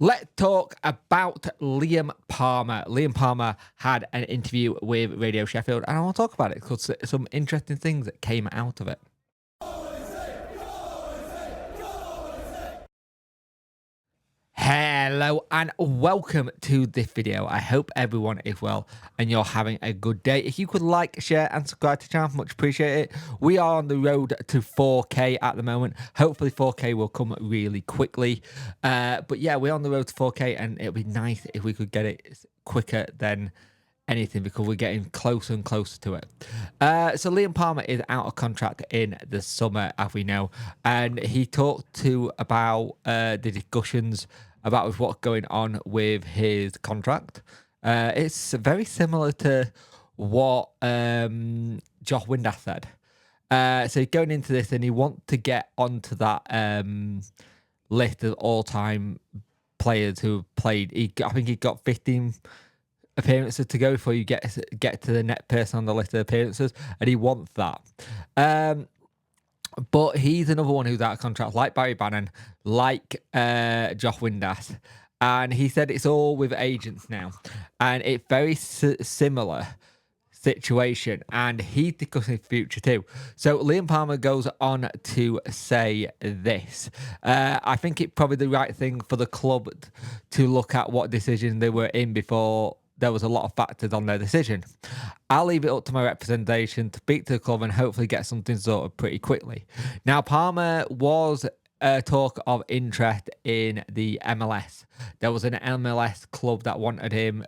Let's talk about Liam Palmer. Liam Palmer had an interview with Radio Sheffield, and I want to talk about it because some interesting things that came out of it. Hello and welcome to this video. I hope everyone is well and you're having a good day. If you could like, share and subscribe to the channel, much appreciate it. We are on the road to 4K at the moment. Hopefully 4K will come really quickly. But yeah, we're on the road to 4K and it'll be nice if we could get it quicker than anything because we're getting closer and closer to it. So Liam Palmer is out of contract in the summer, as we know, and he talked about the discussions about what's going on with his contract. It's very similar to what Josh Windass said. So going into this, and he wants to get onto that list of all-time players who played. I think he got 15 appearances to go before you get to the net person on the list of appearances, and he wants that. But he's another one who's out of contract, like Barry Bannon, like Josh Windass. And he said it's all with agents now. And it's very similar situation. And he's discussing his future too. So Liam Palmer goes on to say this. I think it's probably the right thing for the club to look at what decision they were in before there was a lot of factors on their decision. I'll leave it up to my representation to speak to the club and hopefully get something sorted pretty quickly. Now, Palmer was a talk of interest in the MLS. There was an MLS club that wanted him,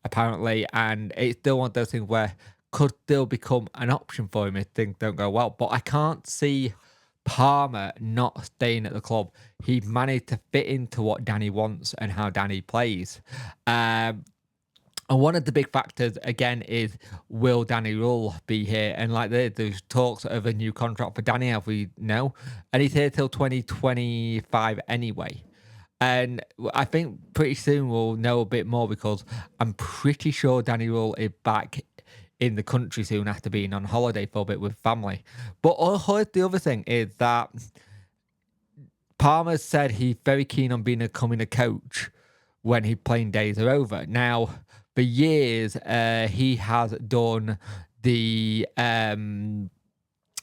apparently, and it's still one of those things where could still become an option for him if things don't go well. But I can't see Palmer not staying at the club. He managed to fit into what Danny wants and how Danny plays. And one of the big factors, again, is will Danny Rule be here? And like there's talks of a new contract for Danny, as we know. And he's here till 2025 anyway. And I think pretty soon we'll know a bit more because I'm pretty sure Danny Rule is back in the country soon after being on holiday for a bit with family. But the other thing is that Palmer said he's very keen on becoming a coach when his playing days are over. Now, for years, he has done the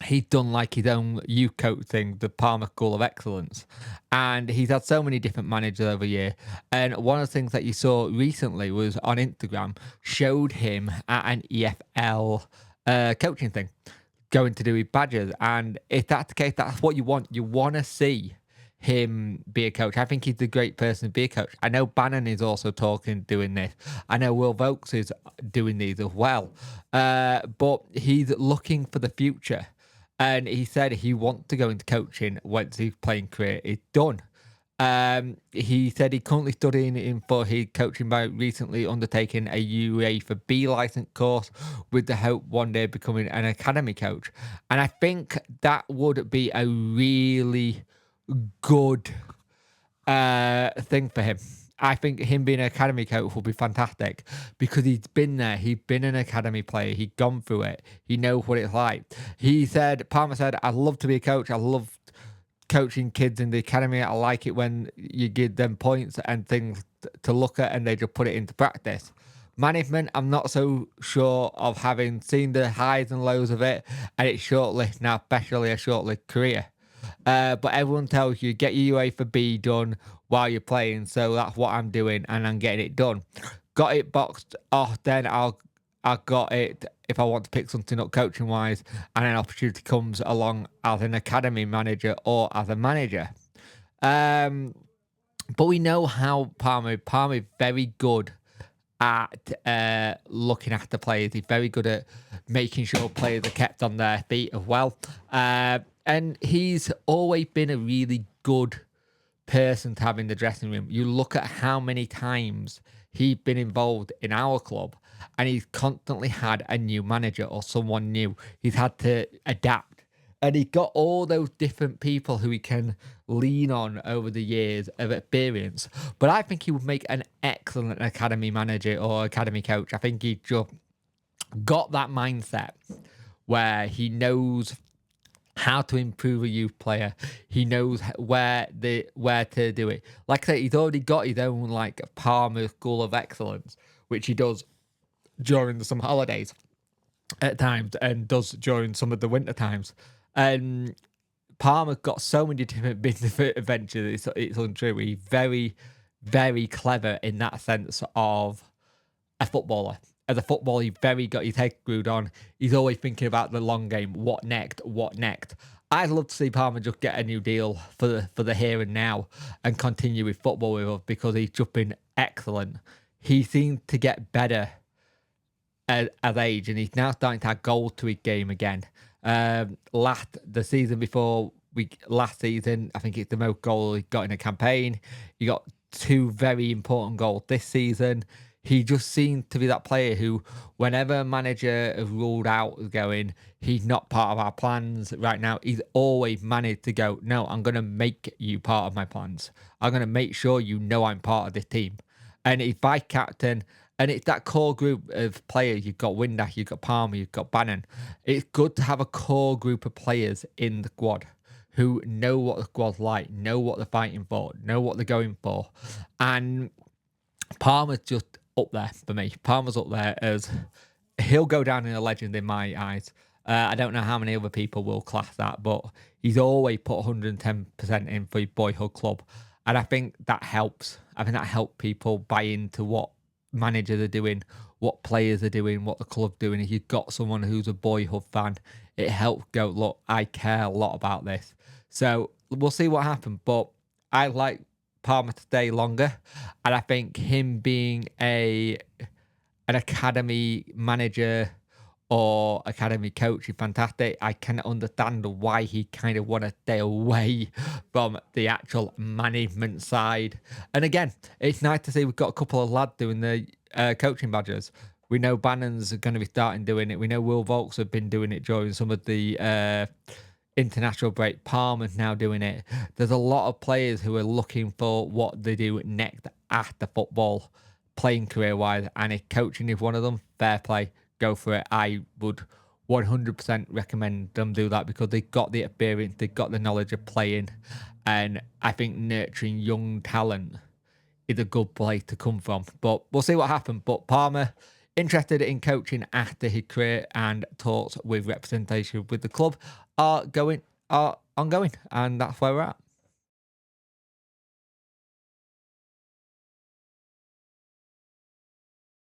he's done like his own youth coach thing, the Palmer School of Excellence, and he's had so many different managers over the year. And one of the things that you saw recently was on Instagram showed him at an EFL coaching thing, going to do his badges. And if that's the case, that's what you want. You want to see him be a coach. I think he's a great person to be a coach. I know Bannon is also doing this. I know Will Vokes is doing these as well. But he's looking for the future. And he said he wants to go into coaching once his playing career is done. He said he currently studying for his coaching by recently undertaking a UEFA license course with the hope one day becoming an academy coach. And I think that would be a really good thing for him. I think him being an academy coach will be fantastic because he's been there. He's been an academy player. He's gone through it. He knows what it's like. Palmer said, I'd love to be a coach. I love coaching kids in the academy. I like it when you give them points and things to look at and they just put it into practice. Management, I'm not so sure of, having seen the highs and lows of it, and it's short-lived now, especially a short-lived career. But everyone tells you get your UEFA B done while you're playing, so that's what I'm doing, and I'm getting it done. Got it boxed off, then I got it if I want to pick something up coaching wise, and an opportunity comes along as an academy manager or as a manager. But we know how Palmer is very good at looking after players. He's very good at making sure players are kept on their feet as well. And he's always been a really good person to have in the dressing room. You look at how many times he's been involved in our club and he's constantly had a new manager or someone new. He's had to adapt. And he's got all those different people who he can lean on over the years of experience. But I think he would make an excellent academy manager or academy coach. I think he just got that mindset where he knows how to improve a youth player. He knows where to do it. Like I say, he's already got his own like Palmer School of Excellence, which he does during the summer holidays at times and does during some of the winter times. And Palmer got so many different business adventures. It's untrue. He's very, very clever in that sense of a footballer. As a footballer, he's very got his head screwed on. He's always thinking about the long game. What next? What next? I'd love to see Palmer just get a new deal for the here and now and continue with football with us because he's just been excellent. He seems to get better as age, and he's now starting to add goals to his game again. The season before last season, I think it's the most goals he got in a campaign. He got 2 very important goals this season. He just seemed to be that player who, whenever a manager has ruled out going, he's not part of our plans right now, he's always managed to go, no, I'm going to make you part of my plans. I'm going to make sure you know I'm part of this team. And he's vice captain, and it's that core group of players. You've got Windass, you've got Palmer, you've got Bannon. It's good to have a core group of players in the squad who know what the squad's like, know what they're fighting for, know what they're going for. And Palmer's just up there for me. Palmer's up there as he'll go down in a legend in my eyes. I don't know how many other people will class that, but he's always put 110% in for his boyhood club. And I think that helps. I think that helps people buy into what managers are doing, what players are doing, what the club's doing. If you've got someone who's a boyhood fan, it helps go, look, I care a lot about this. So we'll see what happens. But I like Palmer to stay longer. And I think him being an academy manager or academy coach is fantastic. I can understand why he kind of want to stay away from the actual management side. And again, it's nice to see we've got a couple of lads doing the coaching badges. We know Bannon's going to be starting doing it. We know Will Volks have been doing it during some of the international break. Palmer's now doing it. There's a lot of players who are looking for what they do next after football, playing career-wise, and if coaching is one of them, fair play, go for it. I would 100% recommend them do that because they've got the experience, they've got the knowledge of playing, and I think nurturing young talent is a good place to come from. But we'll see what happens. But Palmer, interested in coaching after his career, and talks with representation with the club are ongoing, and that's where we're at.